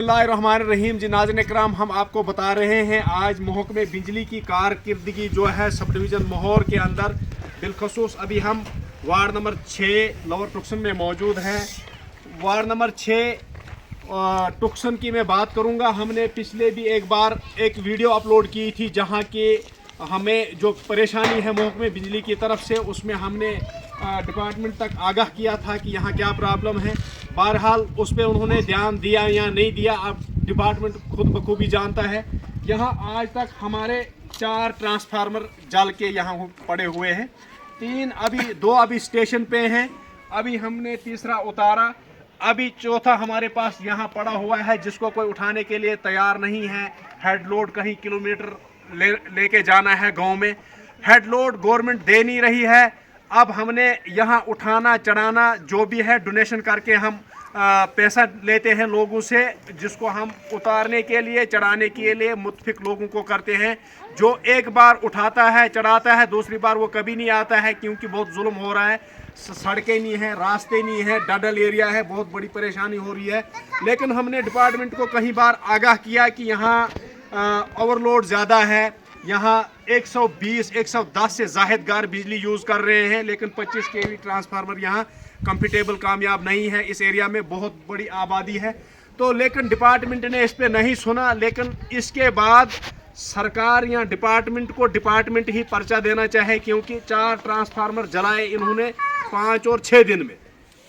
बिस्मिल्लाहिर्रहमानिर्रहीम जी। नाज़रीन इकराम, हम आपको बता रहे हैं आज महकमे बिजली की कारकर्दगी जो है सब डिवीज़न मोहर के अंदर, बिलखसूस अभी हम वार्ड नंबर 6 लोअर टुक्सन में मौजूद हैं। वार्ड नंबर 6 टुक्सन की मैं बात करूंगा। हमने पिछले भी एक बार एक वीडियो अपलोड की थी जहां कि हमें जो परेशानी है महकमे बिजली की तरफ से, उसमें हमने डिपार्टमेंट तक आगाह किया था कि यहाँ क्या प्रॉब्लम है। बहरहाल उस पर उन्होंने ध्यान दिया या नहीं दिया, अब डिपार्टमेंट खुद बखूबी जानता है। यहाँ आज तक हमारे 4 ट्रांसफार्मर जल के यहाँ पड़े हुए हैं। 2 अभी स्टेशन पे हैं, अभी हमने तीसरा उतारा, अभी चौथा हमारे पास यहाँ पड़ा हुआ है जिसको कोई उठाने के लिए तैयार नहीं है। हेड लोड कहीं किलोमीटर लेके जाना है गांव में, हेड लोड गवर्नमेंट दे नहीं रही है। अब हमने यहाँ उठाना चढ़ाना जो भी है डोनेशन करके हम पैसा लेते हैं लोगों से, जिसको हम उतारने के लिए चढ़ाने के लिए मुतफिक लोगों को करते हैं। जो एक बार उठाता है चढ़ाता है, दूसरी बार वो कभी नहीं आता है क्योंकि बहुत जुल्म हो रहा है। सड़कें नहीं है, रास्ते नहीं है, डडल एरिया है, बहुत बड़ी परेशानी हो रही है। लेकिन हमने डिपार्टमेंट को कई बार आगाह किया कि यहाँ ओवरलोड ज़्यादा है, यहाँ 120-110 से ज़ाहिद गार बिजली यूज़ कर रहे हैं, लेकिन 25 kV ट्रांसफार्मर यहाँ कंफर्टेबल कामयाब नहीं है। इस एरिया में बहुत बड़ी आबादी है, तो लेकिन डिपार्टमेंट ने इस पर नहीं सुना। लेकिन इसके बाद सरकार या डिपार्टमेंट ही पर्चा देना चाहे, क्योंकि 4 ट्रांसफार्मर जलाए इन्होंने 5 और 6 दिन में।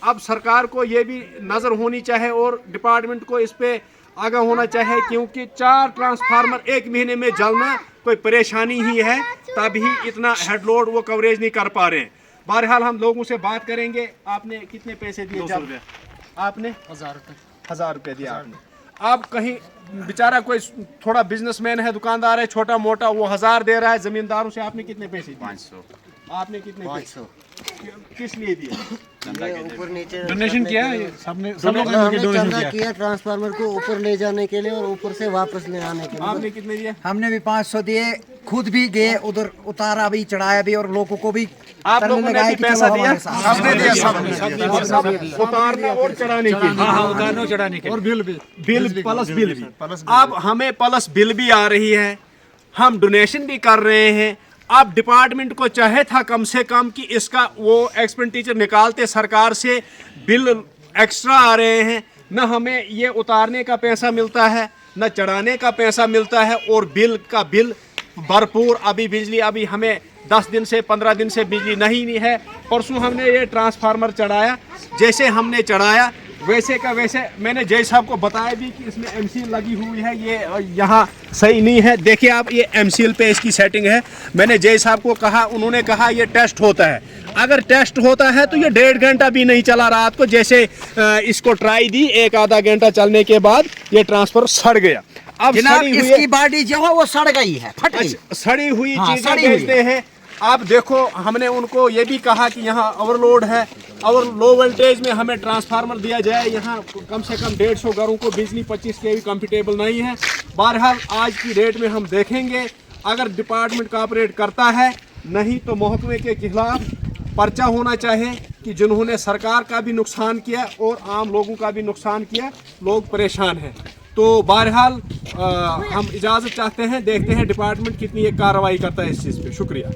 अब सरकार को ये भी नज़र होनी चाहिए और डिपार्टमेंट को इस पर आगाह होना चाहिए, क्योंकि 4 ट्रांसफार्मर एक महीने में जलना कोई परेशानी ही है, तभी इतना हेड लोड वो कवरेज नहीं कर पा रहे हैं। बहरहाल हम लोगों से बात करेंगे। आपने कितने पैसे दिए? 200 रुपये। आपने 1000 रुपये दिया आपने। अब कहीं बेचारा कोई थोड़ा बिजनेसमैन है, दुकानदार है, छोटा मोटा, वो 1000 दे रहा है। जमींदारों से आपने कितने पैसे दिए? 500। आपने कितने? 500। किस लिए दिया? ऊपर नीचे डोनेशन किया है, सबने डोनेशन किया ट्रांसफार्मर को ऊपर ले जाने के लिए और ऊपर से वापस ले आने के लिए। आपने कितने दिए? हमने भी 500 दिए, खुद भी गए उधर, उतारा भी चढ़ाया भी और लोगों को भी। आप लोगों ने भी पैसा दिया? सबने दिया, सब उतारने और चढ़ाने के लिए। हाँ, उतारने और चढ़ाने के, और बिल प्लस बिल भी। अब हमें प्लस बिल भी आ रही है, हम डोनेशन भी कर रहे हैं। अब डिपार्टमेंट को चाहे था कम से कम कि इसका वो एक्सपेंडिचर निकालते, सरकार से बिल एक्स्ट्रा आ रहे हैं, न हमें ये उतारने का पैसा मिलता है न चढ़ाने का पैसा मिलता है, और बिल भरपूर। अभी बिजली अभी हमें 10 दिन से 15 दिन से बिजली नहीं है। परसों हमने ये ट्रांसफार्मर चढ़ाया, जैसे हमने चढ़ाया वैसे का वैसे मैंने जय साहब को बताया भी कि इसमें एमसील लगी हुई है, ये यहाँ सही नहीं है। देखिए आप, ये एमसील पे इसकी सेटिंग है। मैंने जय साहब को कहा, उन्होंने कहा ये टेस्ट होता है। अगर टेस्ट होता है तो ये 1.5 घंटा भी नहीं चला रात को। जैसे इसको ट्राई दी, 1-आधा घंटा चलने के बाद ये ट्रांसफर सड़ गया। अब इसकी बॉडी जो है वो सड़ गई है, फट गई। सड़ी हुई चीजें भेजते हैं। आप देखो, हमने उनको ये भी कहा कि यहाँ ओवरलोड है और लो वोल्टेज में हमें ट्रांसफार्मर दिया जाए। यहाँ कम से कम 150 घरों को बिजली 25 kV कंफर्टेबल नहीं है। बहरहाल आज की डेट में हम देखेंगे, अगर डिपार्टमेंट कोऑपरेट करता है, नहीं तो महकमे के खिलाफ पर्चा होना चाहिए कि जिन्होंने सरकार का भी नुकसान किया और आम लोगों का भी नुकसान किया, लोग परेशान हैं। तो बहरहाल हम इजाज़त चाहते हैं, देखते हैं डिपार्टमेंट कितनी कार्रवाई करता है इस चीज़ पे। शुक्रिया।